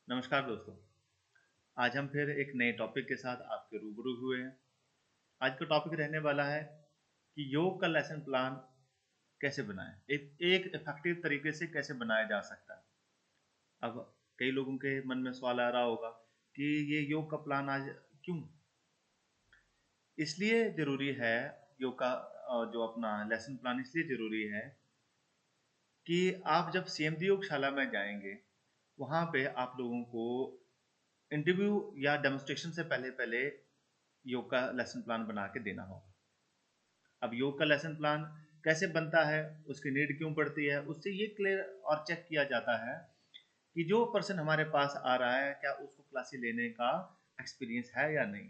नमस्कार दोस्तों। आज हम फिर एक नए टॉपिक के साथ आपके रूबरू हुए हैं। आज का टॉपिक रहने वाला है कि योग का लेसन प्लान कैसे बनाएं, एक इफेक्टिव तरीके से कैसे बनाया जा सकता है। अब कई लोगों के मन में सवाल आ रहा होगा कि ये योग का प्लान आज क्यों, इसलिए ज़रूरी है। योग का जो अपना लेसन प्लान इसलिए ज़रूरी है कि आप जब सीएमडी योगशाला में जाएंगे, वहाँ पे आप लोगों को इंटरव्यू या डेमोन्स्ट्रेशन से पहले पहले योग का लेसन प्लान बना के देना होगा। अब योग का लेसन प्लान कैसे बनता है, उसकी नीड क्यों पड़ती है, उससे ये क्लियर और चेक किया जाता है कि जो पर्सन हमारे पास आ रहा है क्या उसको क्लासेस लेने का एक्सपीरियंस है या नहीं।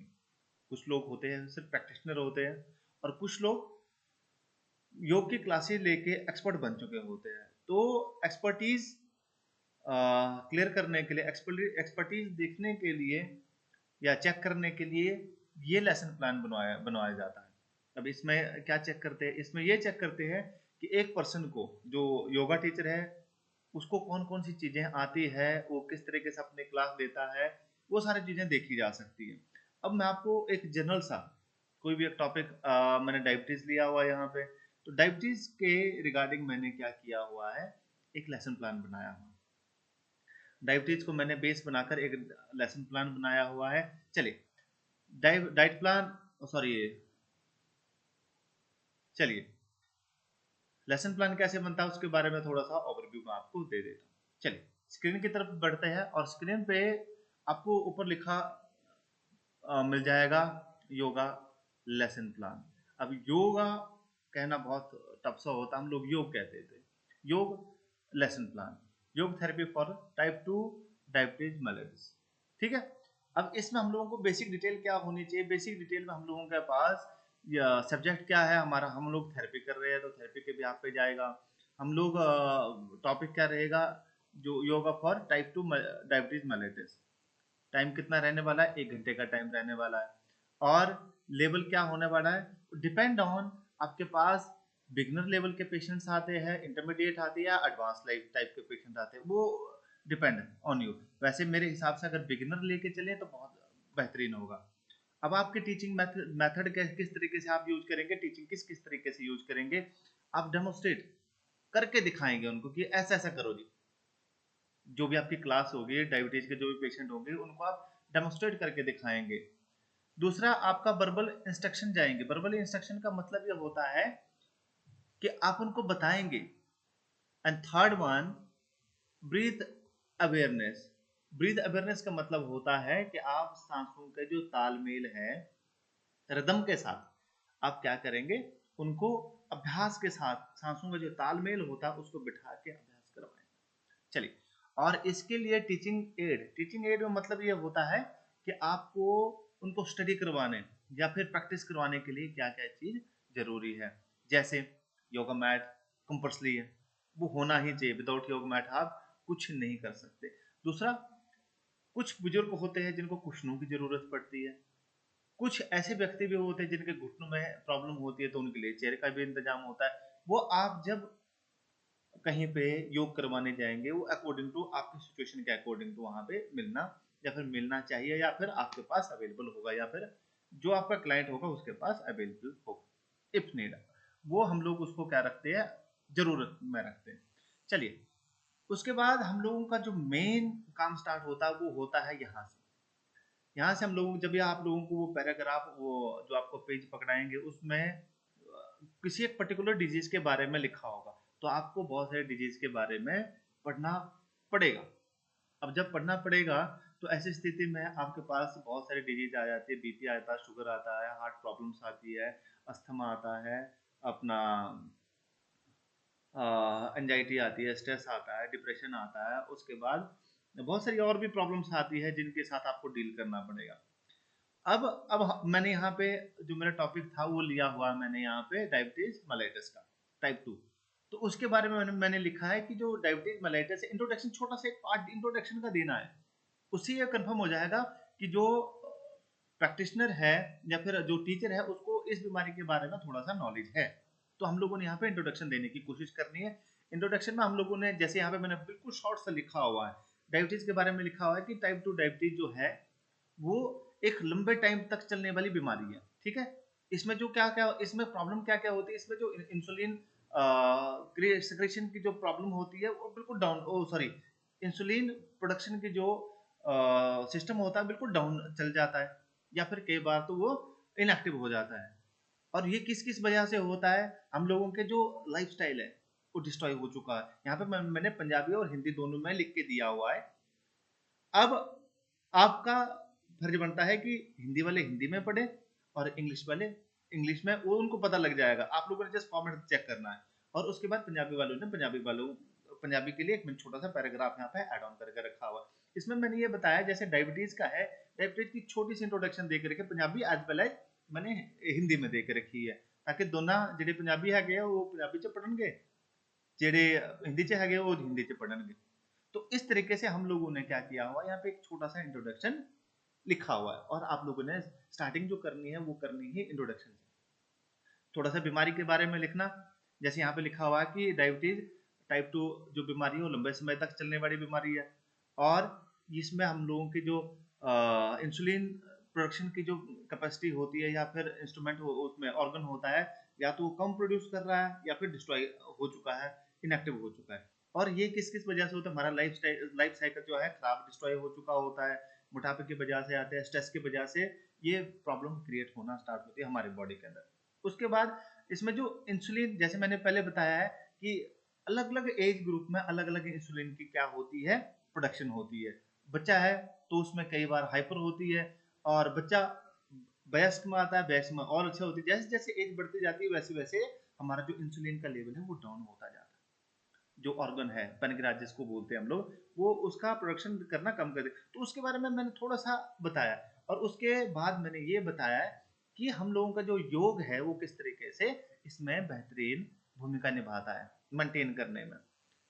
कुछ लोग होते हैं सिर्फ प्रैक्टिशनर होते हैं, और कुछ लोग योग की क्लासेस लेके एक्सपर्ट बन चुके होते हैं। तो एक्सपर्टीज क्लियर करने के लिए, एक्सपर्टीज देखने के लिए या चेक करने के लिए ये लेसन प्लान बनवाया बनवाया जाता है। अब इसमें क्या चेक करते हैं, इसमें ये चेक करते हैं कि एक पर्सन को, जो योगा टीचर है, उसको कौन कौन सी चीजें आती है, वो किस तरीके से अपने क्लास लेता है, वो सारी चीजें देखी जा सकती है। अब मैं आपको एक जनरल सा कोई भी एक टॉपिक, मैंने डायबिटीज लिया हुआ है यहाँ पे, तो डायबिटीज के रिगार्डिंग मैंने क्या किया हुआ है, एक लेसन प्लान बनाया हुआ है। डायबिटीज को मैंने बेस बनाकर एक लेसन प्लान बनाया हुआ है। चलिए डाइट प्लान, सॉरी, चलिए लेसन प्लान कैसे बनता है उसके बारे में थोड़ा सा ओवरव्यू मैं आपको दे देता हूँ। चलिए स्क्रीन की तरफ बढ़ते हैं, और स्क्रीन पे आपको ऊपर लिखा मिल जाएगा योगा लेसन प्लान। अब योगा कहना बहुत टफ सा होता है, हम लोग योग कहते थे। योग लेसन प्लान, योग therapy for type 2 diabetes mellitus. ठीक है। अब इसमें हम लोगों को बेसिक डिटेल क्या होनी चाहिए, बेसिक डिटेल में हम लोगों के पास सब्जेक्ट क्या है हमारा, हम लोग थेरेपी कर रहे हैं तो थेरेपी के भी आप पे जाएगा। हम लोग टॉपिक क्या रहेगा, जो yoga for type 2 diabetes mellitus. Time कितना रहने वाला है, 1 घंटे का टाइम रहने वाला है। और लेवल क्या होने वाला है, डिपेंड ऑन आपके पास बिगनर लेवल के पेशेंट्स आते हैं, इंटरमीडिएट आते हैं, या एडवांस लाइफ टाइप के पेशेंट आते हैं, वो डिपेंड ऑन यू। वैसे मेरे हिसाब से अगर बिगिनर लेके चले तो बहुत बेहतरीन होगा। अब आपके टीचिंग मेथड किस तरीके से आप यूज करेंगे, टीचिंग किस किस तरीके से यूज करेंगे, आप डेमोस्ट्रेट करके दिखाएंगे उनको कि ऐसा ऐसा करो जी। जो भी आपकी क्लास होगी, डायबिटीज के जो भी पेशेंट होंगे, उनको आप डेमोस्ट्रेट करके दिखाएंगे। दूसरा आपका वर्बल इंस्ट्रक्शन जाएंगे। वर्बल इंस्ट्रक्शन का मतलब ये होता है कि आप उनको बताएंगे। And third one, breath awareness. Breath awareness का मतलब होता है कि आप सांसों का जो तालमेल है रिदम के साथ आप क्या करेंगे, उनको अभ्यास के साथ सांसों का जो तालमेल होता है उसको बिठा के अभ्यास करवाएंगे। चलिए, और इसके लिए टीचिंग एड में मतलब ये होता है कि आपको उनको स्टडी करवाने या फिर प्रैक्टिस करवाने के लिए क्या क्या चीज जरूरी है। जैसे योगा मैट कंपल्सरी है, वो होना ही चाहिए, विदाउट योगा मैट आप कुछ नहीं कर सकते। दूसरा, कुछ बुजुर्ग होते हैं जिनको कुशनों की जरूरत पड़ती है, कुछ ऐसे व्यक्ति भी होते हैं जिनके घुटनों में प्रॉब्लम होती है, तो उनके लिए चेयर का भी इंतजाम होता है। वो आप जब कहीं पे योग करवाने जाएंगे, वो अकॉर्डिंग टू आपकी सिचुएशन के अकॉर्डिंग टू वहां पे मिलना, या फिर मिलना चाहिए, या फिर आपके पास अवेलेबल होगा, या फिर जो आपका क्लाइंट होगा उसके पास अवेलेबल होगा इफ नीड। वो हम लोग उसको क्या रखते हैं, जरूरत में रखते हैं। चलिए, उसके बाद हम लोगों का जो मेन काम स्टार्ट होता है वो होता है यहाँ से हम लोग जब ये आप लोगों को वो पैराग्राफ, वो जो आपको पेज पकड़ाएंगे उसमें किसी एक पर्टिकुलर डिजीज के बारे में लिखा होगा, तो आपको बहुत सारे डिजीज के बारे में पढ़ना पड़ेगा। अब जब पढ़ना पड़ेगा तो ऐसी स्थिति में आपके पास बहुत सारी डिजीज आ जाती है, बीपी आता है, शुगर आता है, हार्ट प्रॉब्लम्स आती है, अस्थमा आता है, अपना एंजाइटी आती है, स्ट्रेस आता है, डिप्रेशन आता है, उसके बाद बहुत सारी और भी प्रॉब्लम्स आती है जिनके साथ आपको डील करना पड़ेगा। अब मैंने यहाँ पे जो मेरा टॉपिक था वो लिया हुआ है, मैंने यहाँ पे डायबिटीज मेलाइटिस का टाइप 2। तो उसके बारे में मैंने लिखा है कि जो डायबिटीज मेलाइटिस इंट्रोडक्शन, छोटा सा एक पार्ट इंट्रोडक्शन का देना है। उससे ये कंफर्म हो जाएगा कि जो प्रैक्टिशनर है या फिर जो टीचर है उसको इस बीमारी के बारे में थोड़ा सा नॉलेज है। तो हम लोगों ने यहाँ पे इंट्रोडक्शन देने की कोशिश करनी है। इंट्रोडक्शन में हम लोगों ने, जैसे यहाँ पे मैंने बिल्कुल शॉर्ट सा लिखा हुआ है, डायबिटीज के बारे में लिखा हुआ है कि टाइप 2 डायबिटीज जो है वो एक लंबे टाइम तक चलने वाली बीमारी है, ठीक है। इसमें जो क्या क्या इसमें प्रॉब्लम क्या क्या होती है, इसमें जो इंसुलिन सिक्रेशन की जो प्रॉब्लम होती है वो बिल्कुल डाउन, ओ सॉरी, इंसुलिन प्रोडक्शन की जो सिस्टम होता है बिल्कुल डाउन चल जाता है, या फिर कई बार तो वो इनएक्टिव हो जाता है। और ये किस किस वजह से होता है, हम लोगों के जो लाइफस्टाइल है वो डिस्ट्रॉय हो चुका है। यहाँ पे मैंने पंजाबी और हिंदी दोनों में लिख के दिया हुआ है। अब आपका फर्ज बनता है कि हिंदी वाले हिंदी में पढ़े और इंग्लिश वाले इंग्लिश में, वो उनको पता लग जाएगा, आप लोगों ने जस्ट फॉर्मेट चेक करना है। और उसके बाद पंजाबी वालों ने पंजाबी के लिए एक मैंने छोटा सा पैराग्राफ यहाँ पे ऐड ऑन करके रखा हुआ। इसमें मैंने ये बताया जैसे डायबिटीज का है, डायबिटीज की छोटी सी इंट्रोडक्शन दे के रखी पंजाबी एज वेल एज मैंने हिंदी में दे के रखी है, ताकि दोनों ਜਿਹੜੇ पंजाबी है वो पंजाबी च पढ़नगे, ਜਿਹੜੇ हिंदी च है वो हिंदी च पढ़नगे। तो इस तरीके से हम लोगों ने क्या किया हुआ, यहाँ पे एक छोटा सा इंट्रोडक्शन लिखा हुआ है, और आप लोगों ने स्टार्टिंग जो करनी है वो करनी है इंट्रोडक्शन से। थोड़ा सा बीमारी के बारे में लिखना, जैसे यहाँ पे लिखा हुआ है कि डायबिटीज टाइप 2 जो बीमारी है वो लंबे समय तक चलने वाली बीमारी है, और इसमें हम लोगों की जो इंसुलिन प्रोडक्शन की जो कैपेसिटी होती है या फिर इंस्ट्रूमेंट उसमें ऑर्गन होता है, या तो वो कम प्रोड्यूस कर रहा है या फिर डिस्ट्रॉय हो चुका है, इनएक्टिव हो चुका है। और ये किस किस वजह से होता है, हमारा लाइफ साइकिल जो है खराब डिस्ट्रॉय हो चुका होता है, मोटापे की वजह से आते हैं, स्ट्रेस की वजह से ये प्रॉब्लम क्रिएट होना स्टार्ट होती है हमारी बॉडी के अंदर। उसके बाद इसमें जो इंसुलिन, जैसे मैंने पहले बताया है कि अलग अलग एज ग्रुप में अलग अलग इंसुलिन की क्या होती है, प्रोडक्शन होती है। बच्चा है तो उसमें कई बार हाइपर होती है, और बच्चा वयस्क में आता है, वयस्क में और अच्छा होती है। जैसे जैसे एज बढ़ती जाती है वैसे वैसे हमारा जो इंसुलिन का लेवल है वो डाउन होता जाता है। जो ऑर्गन है पैनक्रियास जिसको बोलते हैं हम लोग, वो उसका प्रोडक्शन करना कम कर दे। तो उसके बारे में मैंने थोड़ा सा बताया, और उसके बाद मैंने ये बताया कि हम लोगों का जो योग है वो किस तरीके से इसमें बेहतरीन भूमिका निभाता है मेंटेन करने में।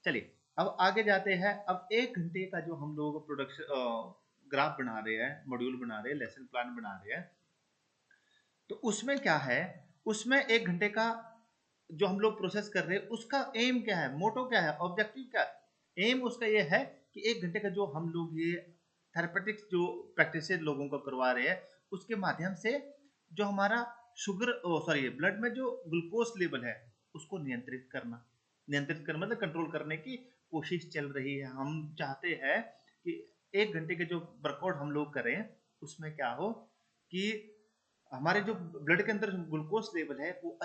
चलिए अब आगे जाते हैं। अब 1 घंटे का जो हम लोग प्रोडक्शन ग्राफ बना रहे हैं, मॉड्यूल बना रहे हैं, लेसन प्लान बना रहे हैं, तो उसमें क्या है, उसमें 1 घंटे का जो हम लोग प्रोसेस कर रहे हैं उसका एम क्या है, मोटो क्या है, ऑब्जेक्टिव क्या है। एम उसका ये है कि 1 घंटे का जो हम लोग ये थेरेपेटिक्स जो प्रैक्टिस लोगों को करवा रहे हैं, उसके माध्यम से जो हमारा शुगर सॉरी ब्लड में जो ग्लूकोज लेवल है उसको नियंत्रित करना मतलब कंट्रोल करने की कोशिश चल रही है। हम चाहते हैं कि 1 घंटे के जो वर्कआउट हम लोग करें उसमें क्या हो कि हमारे जो ब्लड के अंदर ग्लूकोज लेवल है वो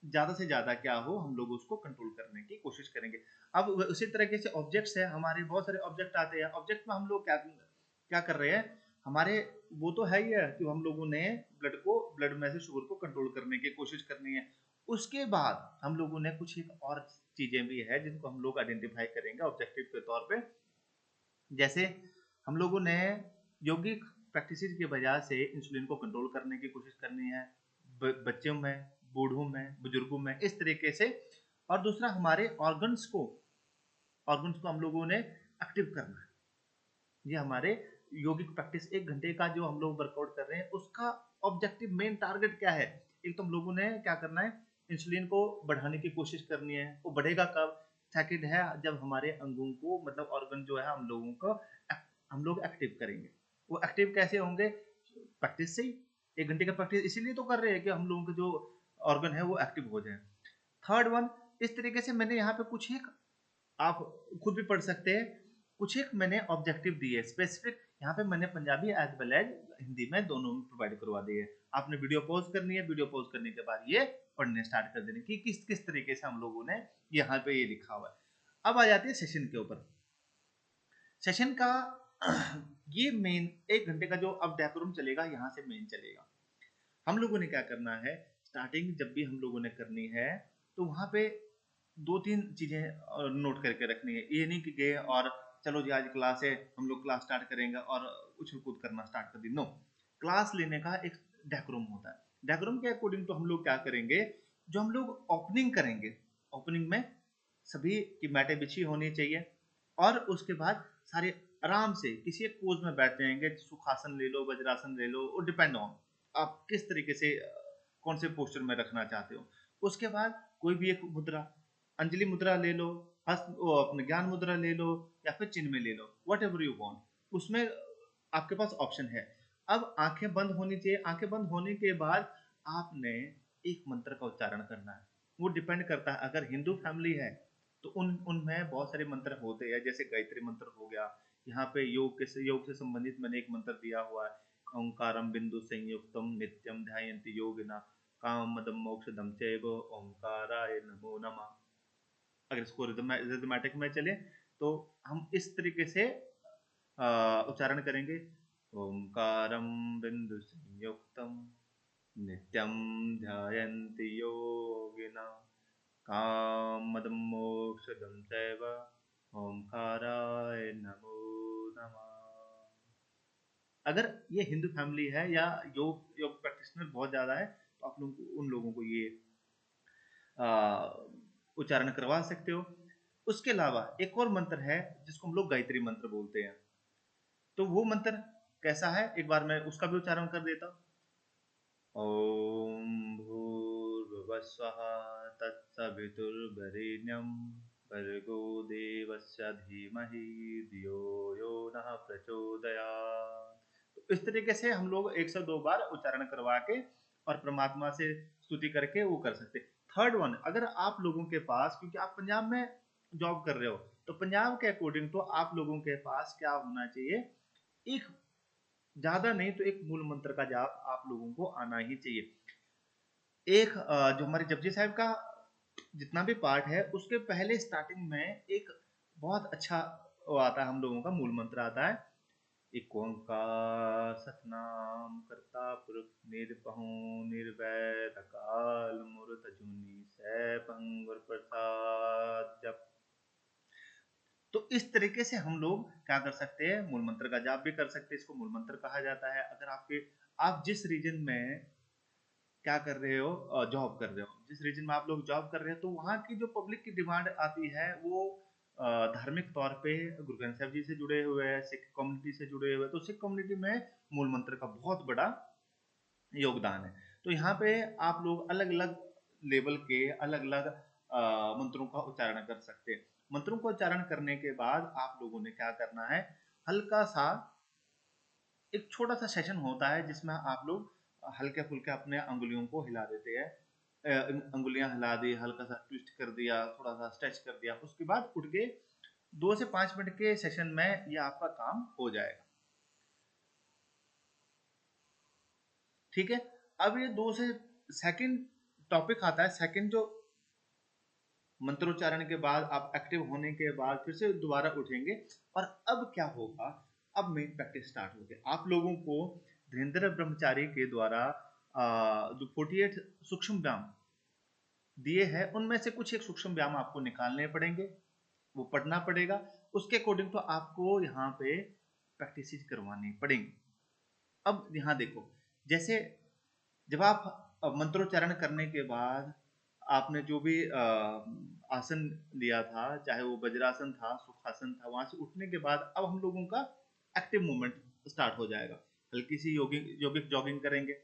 ज्यादा से ज्यादा क्या हो, हम लोग उसको कंट्रोल करने की कोशिश करेंगे। अब उसी तरीके से ऑब्जेक्ट्स है, हमारे बहुत सारे ऑब्जेक्ट आते हैं। ऑब्जेक्ट में हम लोग क्या क्या कर रहे हैं, हमारे वो तो है ही है कि हम लोगों ने ब्लड में से शुगर को कंट्रोल करने की कोशिश करनी है। उसके बाद हम लोगों ने कुछ एक और चीजें भी है जिनको हम लोग आइडेंटिफाई करेंगे ऑब्जेक्टिव के तौर पे। जैसे हम लोगों ने यौगिक प्रैक्टिस की वजह से इंसुलिन को कंट्रोल करने की कोशिश करनी है, बच्चों में, बूढ़ों में, बुजुर्गों में, इस तरीके से। और दूसरा हमारे ऑर्गन्स को हम लोगों ने एक्टिव करना है। ये हमारे यौगिक प्रैक्टिस 1 घंटे का जो हम लोग वर्कआउट कर रहे हैं उसका ऑब्जेक्टिव मेन टारगेट क्या है। एक तो हम लोगों ने क्या करना है, इंसुलिन को बढ़ाने की कोशिश करनी है। वो बढ़ेगा कब, सेकंड है जब हमारे अंगों को मतलब ऑर्गन जो है हम लोग एक्टिव करेंगे। वो एक्टिव कैसे होंगे, प्रैक्टिस से ही। 1 घंटे का प्रैक्टिस इसीलिए तो कर रहे हैं कि हम लोगों के जो ऑर्गन है वो एक्टिव हो जाए। थर्ड वन, इस तरीके से मैंने यहाँ पे कुछ एक, आप खुद भी पढ़ सकते हैं, कुछ एक मैंने ऑब्जेक्टिव दिए स्पेसिफिक। यहाँ पे मैंने Punjabi as well as Hindi में दोनों में प्रोवाइड करवा दिए। आपने वीडियो पॉज करनी है, वीडियो पॉज करने के बाद ये पढ़ने स्टार्ट कर देने की किस किस तरीके से हम लोगों ने यहाँ पे ये लिखा हुआ है। अब आ जाती है सेशन के ऊपर। सेशन का ये मेन 1 घंटे का जो अब डेकोरम चलेगा यहाँ से मेन चलेगा। हम लोगों ने क्या करना है, स्टार्टिंग जब भी हम लोगों ने करनी है तो वहां पे 2-3 चीजें नोट करके रखनी है। ये नहीं कि गए और चलो जी आज क्लास है, हम लोग क्लास स्टार्ट करेंगे और उछल कूद करना स्टार्ट कर दी। नो, क्लास लेने का एक डेकोरम होता है। डेकोरम के अकॉर्डिंग तो हम लोग क्या करेंगे, जो हम लोग ओपनिंग करेंगे, ओपनिंग में सभी की मैटें बिछी होनी चाहिए, और उसके बाद सारे आराम से किसी एक पोज में बैठ जाएंगे। सुखासन ले लो, वज्रासन ले लो, वो डिपेंड ऑन आप किस तरीके से कौन से पोस्टर में रखना चाहते हो। उसके बाद कोई भी एक मुद्रा, अंजलि मुद्रा ले लो, वो अपने ज्ञान मुद्रा ले लो या फिर चिन्ह में ले लो, वट एवर यू वॉन्ट, उसमें आपके पास ऑप्शन है। अब आंखें बंद होनी चाहिए, आंखें बंद होने के बाद आपने एक मंत्र का उच्चारण करना है। वो डिपेंड करता है, अगर हिंदू फैमिली है तो उनमें बहुत सारे मंत्र होते हैं, जैसे गायत्री मंत्र हो गया। यहाँ पे योग से संबंधित मैंने एक मंत्र दिया हुआ है, ओंकारम बिंदु संयुक्तम नित्यम ध्यायन्ति योगिना काम मदम मोक्षदम चैव ओंकाराय नमो नमः। अगर इसको रिदमेटिक में चले तो हम इस तरीके से उच्चारण करेंगे, ओंकारम बिंदु संयुक्तम नित्यम ध्यायन्ति योगिना कामदं मोक्षदं चैव ओंकाराय नमो नमः। अगर ये हिंदू फैमिली है या योग योग प्रैक्टिशनर बहुत ज्यादा है तो आप लोग उन लोगों को ये उच्चारण करवा सकते हो। उसके अलावा एक और मंत्र है जिसको हम लोग गायत्री मंत्र बोलते हैं। तो वो मंत्र कैसा है, एक बार मैं उसका भी उच्चारण कर देता हूँ। ओम भूर्भुवस्वः तत्सवितुर्वरेण्यं भर्गो देवस्य धीमहि धियो यो नः प्रचोदयात्। तो इस तरीके से हम लोग 102 बार उच्चारण करवा के और परमात्मा से स्तुति करके वो कर सकते। थर्ड वन, अगर आप लोगों के पास, क्योंकि आप पंजाब में जॉब कर रहे हो, तो पंजाब के अकॉर्डिंग तो आप लोगों के पास क्या होना चाहिए, एक ज्यादा नहीं तो एक मूल मंत्र का जाप आप लोगों को आना ही चाहिए। एक जो हमारे जपजी साहब का जितना भी पार्ट है उसके पहले स्टार्टिंग में एक बहुत अच्छा वो आता है, हम लोगों का मूल मंत्र आता है, एक ओंकार सतनाम करता पुरख निरपहु निर्वैर अकाल मूर्त अजूनी सैभंगुर प्रसाद जप। तो इस तरीके से हम लोग क्या कर सकते हैं, मूल मंत्र का जाप भी कर सकते हैं, इसको मूल मंत्र कहा जाता है। अगर आप जिस रीजन में क्या कर रहे हो, जॉब कर रहे हो, जिस रीजन में आप लोग जॉब कर रहे हो, तो वहाँ की जो पब्लिक की डिमांड आती है वो धार्मिक तौर पे गुरु ग्रंथ साहब जी से जुड़े हुए हैं, सिख कम्युनिटी से जुड़े हुए हैं, तो सिख कम्युनिटी में मूल मंत्र का बहुत बड़ा योगदान है। तो यहाँ पे आप लोग अलग अलग लेवल के अलग अलग मंत्रों का उच्चारण कर सकते हैं। मंत्रों का उच्चारण करने के बाद आप लोगों ने क्या करना है, हल्का सा एक छोटा सा सेशन होता है जिसमें आप लोग हल्के फुल्के अपने अंगुलियों को हिला देते हैं, अंगुलियां हिला दी, हल्का सा ट्विस्ट कर दिया, थोड़ा सा स्ट्रेच कर दिया, उसके बाद उठ के 2 से 5 मिनट के सेशन में ये आपका काम हो जाएगा। ठीक है। अब ये दो से सेकंड टॉपिक आता है, सेकंड जो मंत्रोच्चारण के बाद आप एक्टिव होने के बाद फिर से दोबारा उठेंगे, और अब क्या होगा, अब मेन प्रैक्टिस स्टार्ट होगी। आप लोगों को धीरेन्द्र ब्रह्मचारी के द्वारा जो 48 सूक्ष्म व्यायाम दिए हैं उनमें से कुछ एक सूक्ष्म व्यायाम आपको निकालने पड़ेंगे, वो पढ़ना पड़ेगा, उसके अकॉर्डिंग तो आपको यहाँ पे प्रैक्टिस करवानी पड़ेंगी। अब यहाँ देखो, जैसे जब आप मंत्रोच्चारण करने के बाद आपने जो भी आसन लिया था, चाहे वो वज्रासन था, सुखासन था, वहां से उठने के बाद अब हम लोगों का एक्टिव मूवमेंट स्टार्ट हो जाएगा। हल्की सी योगिक जॉगिंग करेंगे।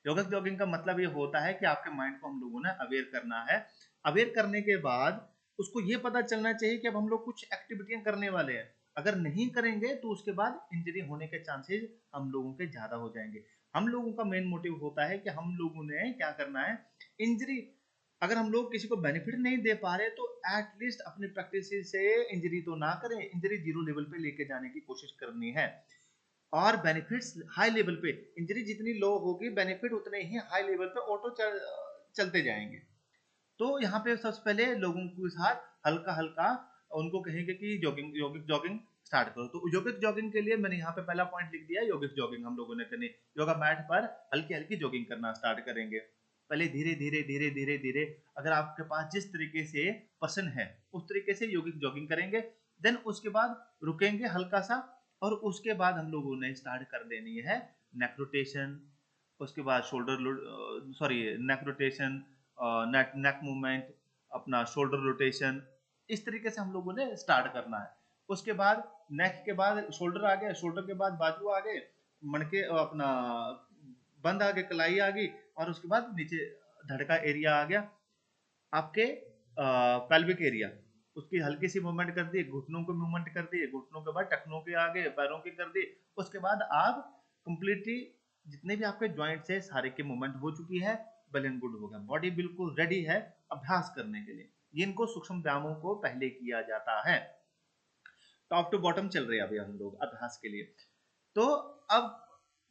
योगिक जॉगिंग का मतलब ये होता है कि आपके माइंड को हम लोगों ने अवेयर करना है। अवेयर करने के बाद उसको ये पता चलना चाहिए कि अब हम लोग कुछ एक्टिविटियां करने वाले हैं, अगर नहीं करेंगे तो उसके बाद इंजरी होने के चांसेस हम लोगों के ज्यादा हो जाएंगे। हम लोगों का मेन मोटिव होता है कि हम लोगों ने क्या करना है, इंजरी अगर हम लोग किसी को बेनिफिट नहीं दे पा रहे तो एटलीस्ट अपनी प्रैक्टिस से इंजरी तो ना करें, इंजरी जीरो लेवल पे लेके जाने की कोशिश करनी है। और बेनिफिट्स हाई लेवल पे, इंजरी जितनी लो होगी बेनिफिट उतने ही हाई लेवल पे ऑटो चलते जाएंगे। तो यहाँ पे सबसे पहले लोगों के साथ हल्का हल्का उनको कहेंगे कि जॉगिंग योगिक जॉगिंग स्टार्ट करो। तो योगिक जॉगिंग के लिए मैंने यहाँ पे पहला पॉइंट लिख दिया, योगिक जॉगिंग हम लोगों ने करनी, योगा मैट पर हल्की हल्की जॉगिंग करना स्टार्ट करेंगे। पहले धीरे धीरे धीरे धीरे धीरे, अगर आपके पास जिस तरीके से पर्सन है उस तरीके से योगिक जॉगिंग करेंगे, देन उसके बाद रुकेंगे हल्का सा, और उसके बाद हम लोगों ने स्टार्ट कर देनी है नेक रोटेशन, उसके बाद shoulder sorry neck rotation, neck movement, अपना शोल्डर रोटेशन, इस तरीके से हम लोगों ने स्टार्ट करना है। उसके बाद नेक के बाद शोल्डर आ गए, शोल्डर के बाद बाजू आ गए, मणके अपना बंद आ गए, कलाई आ गई, और उसके बाद नीचे धड़ का एरिया आ गया आपके पेल्विक एरिया, उसकी हल्की सी मूवमेंट कर दी, घुटनों को मूवमेंट कर दी, घुटनों के बाद टखनों के आगे, पैरों की कर दी। उसके बाद आप कंप्लीटली जितने भी आपके जॉइंट्स है सारे की मूवमेंट हो चुकी है, वेल एंड गुड हो गया, बॉडी बिल्कुल रेडी है अभ्यास करने के लिए। जिनको सूक्ष्म व्यायामों को पहले किया जाता है। टॉप टू बॉटम चल रहे हैं अभी हम लोग अभ्यास के लिए। तो अब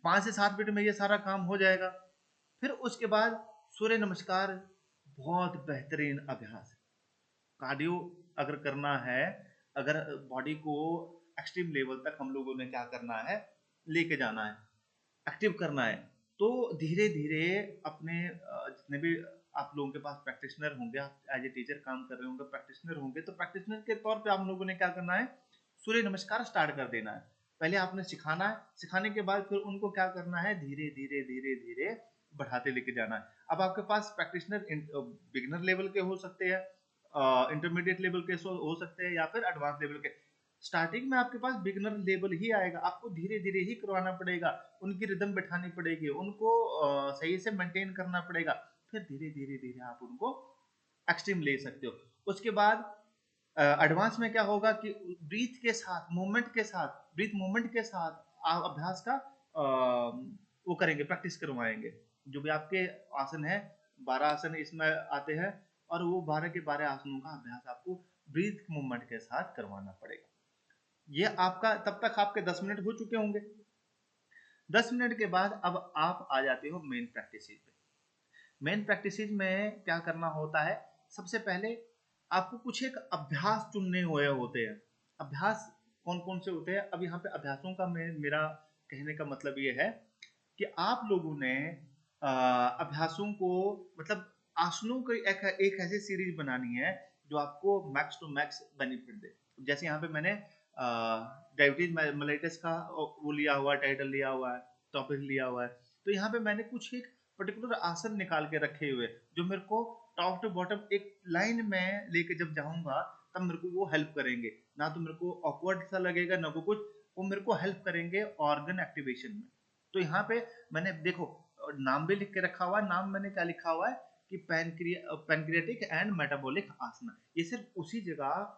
5 से 7 मिनट में ये सारा काम हो जाएगा। फिर उसके बाद सूर्य नमस्कार, बहुत बेहतरीन अभ्यास है। कार्डियो अगर करना है, अगर बॉडी को एक्सट्रीम लेवल तक हम लोगों ने क्या करना है, लेके जाना है, एक्टिव करना है, तो धीरे धीरे अपने जितने भी आप लोगों के पास प्रैक्टिशनर होंगे, आप एज ए टीचर काम कर रहे होंगे, प्रैक्टिशनर होंगे, तो प्रैक्टिशनर के तौर पे आप लोगों ने क्या करना है, सूर्य नमस्कार स्टार्ट कर देना है। पहले आपने सिखाना है, सिखाने के बाद फिर उनको क्या करना है, धीरे धीरे धीरे धीरे बढ़ाते लेके जाना है। अब आपके पास प्रैक्टिशनर बिगिनर लेवल के हो सकते हैं, इंटरमीडिएट लेवल के हो सकते हैं, या फिर एडवांस लेवल के। स्टार्टिंग में आपके पास बिगिनर लेवल ही आएगा, आपको धीरे धीरे ही करवाना पड़ेगा, उनकी रिदम बैठानी पड़ेगी, उनको सही से मेंटेन करना पड़ेगा, फिर धीरे धीरे धीरे आप उनको एक्सट्रीम ले सकते हो। उसके बाद एडवांस में क्या होगा कि ब्रीथ के साथ, मूवमेंट के साथ, ब्रीथ मूवमेंट के साथ आप अभ्यास का वो करेंगे, प्रैक्टिस करवाएंगे। जो भी आपके आसन है, 12 आसन इसमें आते हैं, और वो 12 के 12 आसनों का अभ्यास आपको ब्रीथ मूवमेंट के साथ करवाना पड़ेगा। ये आपका तब तक आपके 10 मिनट हो चुके होंगे। 10 मिनट के बाद अब आप आ जाते हो मेन प्रैक्टिस पे। मेन प्रैक्टिस में क्या करना होता है, सबसे पहले आपको कुछ एक अभ्यास चुनने हुए होते हैं। अभ्यास कौन कौन से होते हैं, अब यहाँ पे अभ्यासों का मेरा कहने का मतलब ये है कि आप लोगों ने अभ्यासों को, मतलब आसनों की एक ऐसी सीरीज बनानी है जो आपको मैक्स टू मैक्स बेनिफिट दे। जैसे यहाँ पे मैंने डायबिटीज मेलाइटिस का वो लिया हुआ, टाइटल लिया हुआ है, टॉपिक लिया हुआ है। तो यहाँ पे मैंने कुछ एक पर्टिकुलर आसन निकाल के रखे हुए जो मेरे को टॉप टू बॉटम एक लाइन में लेके जब जाऊंगा तब मेरे को वो हेल्प करेंगे, ना तो मेरे को ऑकवर्ड सा लगेगा ना को कुछ, वो मेरे को हेल्प करेंगे ऑर्गन एक्टिवेशन में। तो यहाँ पे मैंने देखो नाम भी लिख के रखा हुआ है। नाम मैंने क्या लिखा हुआ है कि पैनक्रियाटिक एंड मेटाबॉलिक आसना। ये सिर्फ उसी जगह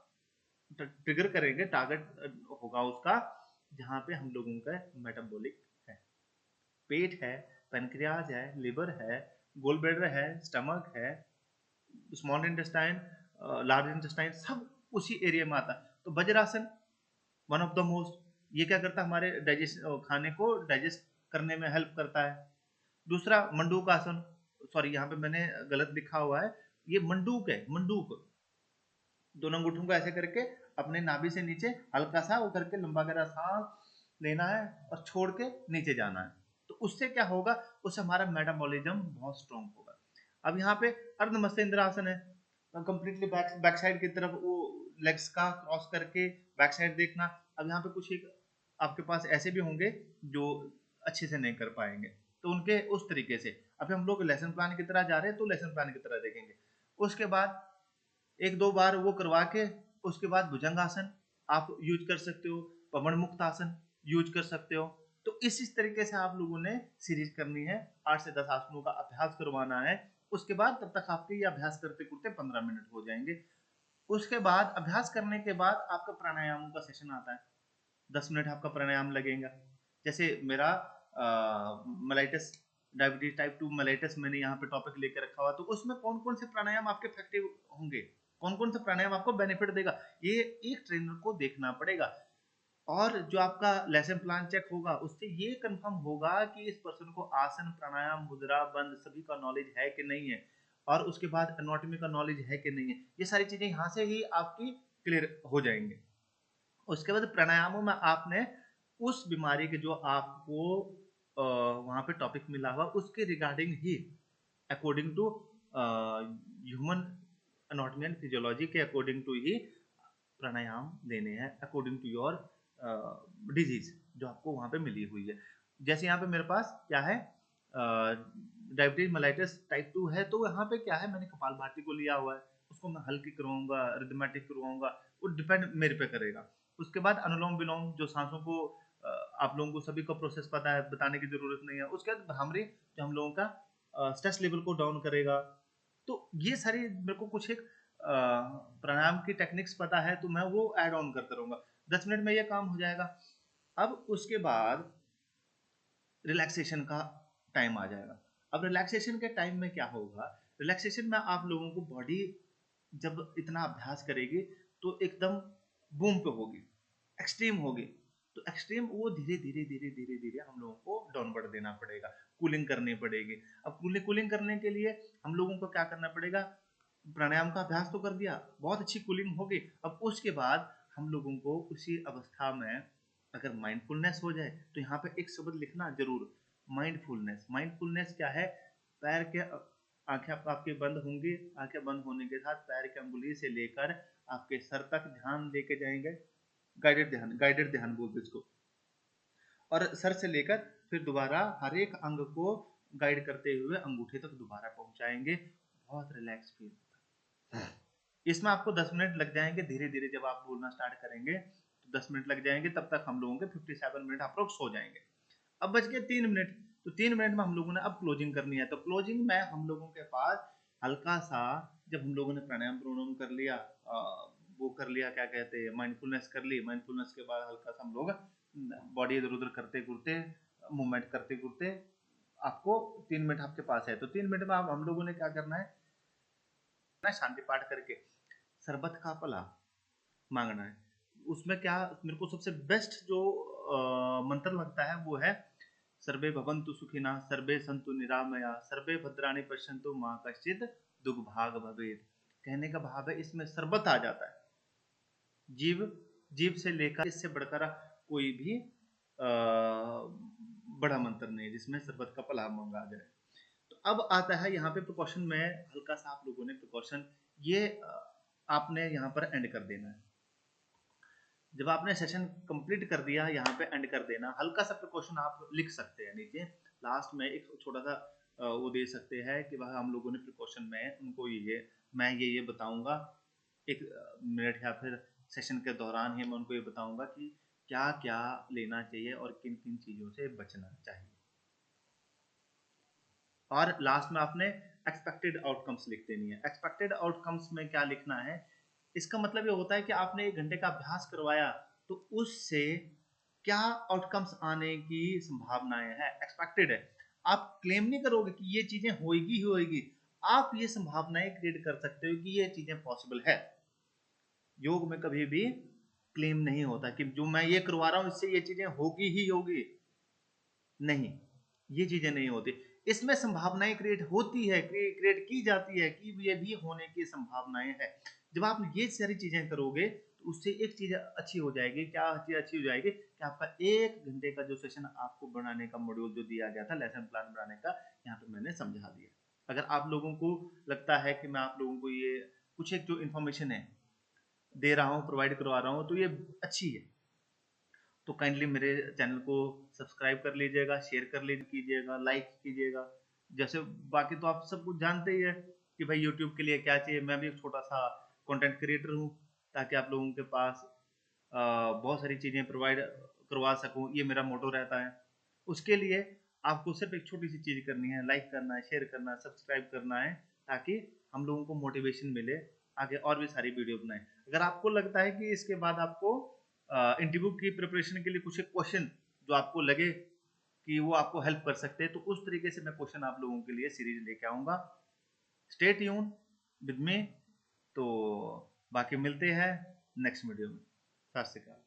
ट्रिगर करेंगे, टारगेट होगा उसका जहां पे हम लोगों का मेटाबॉलिक है, पेट है, पेनक्रियाज है, लिवर है, गोल ब्लैडर है, स्टमक है, स्मॉल इंटेस्टाइन, लार्ज इंटेस्टाइन, सब उसी एरिया में आता है। तो vajrasana one of the most, ये क्या करता है, हमारे डाइजेस्ट खाने को डाइजेस्ट करने में हेल्प करता है। दूसरा मंडूक आसन, सॉरी यहाँ पे मैंने गलत लिखा हुआ है, ये मंडूक है, मंडूक। दोनों अंगूठों को ऐसे करके अपने नाभि से नीचे हल्का सा वो करके लंबा गहरा सांस लेना है और छोड़ के नीचे जाना है। तो उससे क्या होगा, उससे हमारा मेटाबॉलिज्म बहुत स्ट्रॉन्ग होगा। अब यहाँ पे अर्ध मत्स्य आसन है, कंप्लीटली बैक साइड की तरफ वो लेग्स का क्रॉस करके बैक साइड देखना। अब यहाँ पे कुछ एक आपके पास ऐसे भी होंगे जो अच्छे से नहीं कर पाएंगे, तो उनके उस तरीके से अभी हम लोग लेसन प्लान की तरह जा रहे हैं, तो लेसन प्लान की तरह देखेंगे। उसके बाद एक दो बार वो करवा के उसके बाद भुजंगासन आप यूज कर सकते हो, पवन मुक्त आसन यूज कर सकते हो। तो इस तरीके से आप लोगों ने सीरीज करनी है, 8 से 10 आसनों का अभ्यास करवाना है। उसके बाद तब तक आपके ये अभ्यास करते करते 15 मिनट हो जाएंगे। उसके बाद अभ्यास करने के बाद आपका प्राणायामों का सेशन आता है, 10 मिनट आपका प्राणायाम लगेगा। जैसे मेरा मेलाइटिस, डायबिटीज टाइप 2 मेलाइटिस मैंने यहाँ पे टॉपिक लेके रखा हुआ, तो उसमें कौन कौन से प्राणायाम आपके इफेक्टिव होंगे, कौन कौन सा प्राणायाम आपको बेनिफिट देगा, ये एक ट्रेनर को देखना पड़ेगा। और जो आपका लेसन प्लान चेक होगा उससे ये कंफर्म होगा कि इस पर्सन को आसन, प्राणायाम, मुद्रा, बंद सभी का नॉलेज है कि नहीं है, और उसके बाद एनाटॉमी का नॉलेज है कि नहीं है। ये सारी चीजें यहाँ से ही आपकी क्लियर हो जाएंगे। उसके बाद प्राणायामों में आपने उस बीमारी के जो आपको वहां पे टॉपिक मिला हुआ उसके रिगार्डिंग ही, according to human anatomy and physiology के अकॉर्डिंग टू ही प्राणायाम देने हैं, अकॉर्डिंग टू योर डिजीज जो आपको वहां पे मिली हुई है। जैसे यहाँ पे मेरे पास क्या है, डायबिटीज मेलाइटिस टाइप 2 है, तो यहाँ पे क्या है, मैंने कपाल भाती को लिया हुआ है, उसको मैं हल्की करवाऊंगा, रिदमेटिक करवाऊंगा, वो डिपेंड मेरे पे करेगा। उसके बाद अनुलोम विलोम, जो सांसों को आप लोगों को सभी का प्रोसेस पता है, बताने की जरूरत नहीं है। उसके बाद भ्रामरी, जो हम लोगों का स्ट्रेस लेवल को डाउन करेगा। तो ये सारी मेरे को कुछ एक प्राणायाम की टेक्निक्स पता है तो मैं वो ऐड ऑन करता रहूंगा। 10 मिनट में ये काम हो जाएगा। अब उसके बाद रिलैक्सेशन का टाइम आ जाएगा। अब रिलैक्सेशन के टाइम में क्या होगा, रिलैक्सेशन में आप लोगों को बॉडी जब इतना अभ्यास करेगी तो एकदम बूम पे होगी, एक्सट्रीम होगी। तो एक्सट्रीम वो धीरे धीरे धीरे धीरे धीरे हम लोगों को डाउनवर्ड देना पड़ेगा, कूलिंग करनी पड़ेगी। अब कूलिंग करने के लिए हम लोगों को क्या करना पड़ेगा, प्राणायाम का अभ्यास तो कर दिया, बहुत अच्छी कूलिंग होगी। अब उसके बाद हम लोगों को उसी अवस्था में अगर माइंडफुलनेस हो जाए तो यहाँ पे एक शब्द लिखना जरूर, माइंडफुलनेस। माइंडफुलनेस क्या है, पैर के आंखें आपकी बंद होंगी, आंखें बंद होने के साथ पैर की अंगुली से लेकर आपके सर तक ध्यान लेके जाएंगे, गाइडेड ध्यान बोलते इसको। और सर से लेकर फिर दोबारा हर एक अंग को गाइड करते हुए अंगूठे तक दोबारा पहुंचाएंगे। बहुत रिलैक्स फील होता है। इसमें आपको 10 मिनट लग जाएंगे, धीरे धीरे जब आप बोलना स्टार्ट करेंगे तो 10 मिनट लग जाएंगे, तब तक हम लोगों के 57 मिनट अप्रोक्स हो जाएंगे। अब बच गए 3 मिनट, तो 3 मिनट में हम लोगों ने अब क्लोजिंग करनी है। तो क्लोजिंग में हम लोगों के पास हल्का सा, जब हम लोगों ने प्राणायाम प्रोणायाम कर लिया, वो कर लिया, क्या कहते हैं, माइंडफुलनेस कर ली, माइंडफुलनेस के बाद हल्का सा हम लोग बॉडी इधर उधर करते करते, मूवमेंट करते करते, आपको 3 मिनट आपके पास है। तो 3 मिनट में आप हम लोगों ने क्या करना है, शांति पाठ करके सरबत का पला मांगना है। उसमें क्या मेरे को सबसे बेस्ट जो मंत्र लगता है वो है सर्वे भवन्तु सुखिनः, सर्वे सन्तु निरामया, सर्वे भद्राणि पश्यन्तु मा कश्चित् दुर्भाग भवेत्। कहने का भाव है इसमें सरबत आ जाता है, जीव जीव से लेकर इससे बढ़कर कोई भी बड़ा मंत्र नहीं है जिसमें सरबत का पला मांगा जाए। तो अब आता है यहाँ पे प्रिकॉशन में, हल्का सा आप लोगों ने प्रिकॉशन ये आपने यहाँ पर एंड कर देना है। जब आपने सेशन कंप्लीट कर दिया, यहाँ पे एंड कर देना। हल्का सा प्रिकॉशन आप लिख सकते हैं नीचे, लास्ट में एक छोटा सा वो दे सकते हैं कि वह हम लोगों ने प्रिकॉशन में उनको ये मैं ये बताऊंगा, एक मिनट या फिर सेशन के दौरान ही मैं उनको ये बताऊंगा कि क्या क्या लेना चाहिए और किन किन चीज़ों से बचना चाहिए। और लास्ट में आपने एक्सपेक्टेड आउटकम्स लिख देनी है। एक्सपेक्टेड आउटकम्स में क्या लिखना है, इसका मतलब ये होता है कि आपने 1 घंटे का अभ्यास करवाया तो उससे क्या आउटकम्स आने की संभावनाएं है, एक्सपेक्टेड है। आप क्लेम नहीं करोगे कि ये चीजें होएगी ही होएगी, आप ये संभावनाएं क्रिएट कर सकते हो कि ये चीजें पॉसिबल है। योग में कभी भी क्लेम नहीं होता कि जो मैं ये करवा रहा हूं इससे ये चीजें होगी ही होगी, नहीं, ये चीजें नहीं होती। इसमें संभावनाएं क्रिएट होती है, क्रिएट की जाती है कि ये भी होने की संभावनाएं है। जब आप ये सारी चीजें करोगे तो उससे एक चीज अच्छी हो जाएगी, क्या चीज अच्छी हो जाएगी कि आपका 1 घंटे का जो सेशन आपको बनाने का मॉड्यूल जो दिया गया था, लेसन प्लान बनाने का, यहाँ पे मैंने समझा दिया। अगर आप लोगों को लगता है कि मैं आप लोगों को ये कुछ एक जो इन्फॉर्मेशन है दे रहा हूँ, प्रोवाइड करवा रहा हूँ, तो ये अच्छी है, तो काइंडली मेरे चैनल को सब्सक्राइब कर लीजिएगा, शेयर कर कीजिएगा, लाइक कीजिएगा। जैसे बाकी तो आप सब कुछ जानते ही है कि भाई यूट्यूब के लिए क्या चाहिए। मैं भी एक छोटा सा कंटेंट क्रिएटर हूँ, ताकि आप लोगों के पास बहुत सारी चीज़ें प्रोवाइड करवा सकूँ, ये मेरा मोटो रहता है। उसके लिए आपको सिर्फ एक छोटी सी चीज़ करनी है, लाइक करना है, शेयर करना है, सब्सक्राइब करना है, ताकि हम लोगों को मोटिवेशन मिले आगे और भी सारी वीडियो बनाए। अगर आपको लगता है कि इसके बाद आपको इंटरव्यू की प्रिपरेशन के लिए कुछ क्वेश्चन जो आपको लगे कि वो आपको हेल्प कर सकते हैं, तो उस तरीके से मैं क्वेश्चन आप लोगों के लिए सीरीज लेके आऊंगा। Stay tune with me. तो बाकी मिलते हैं नेक्स्ट वीडियो में। सत श्री अकाल।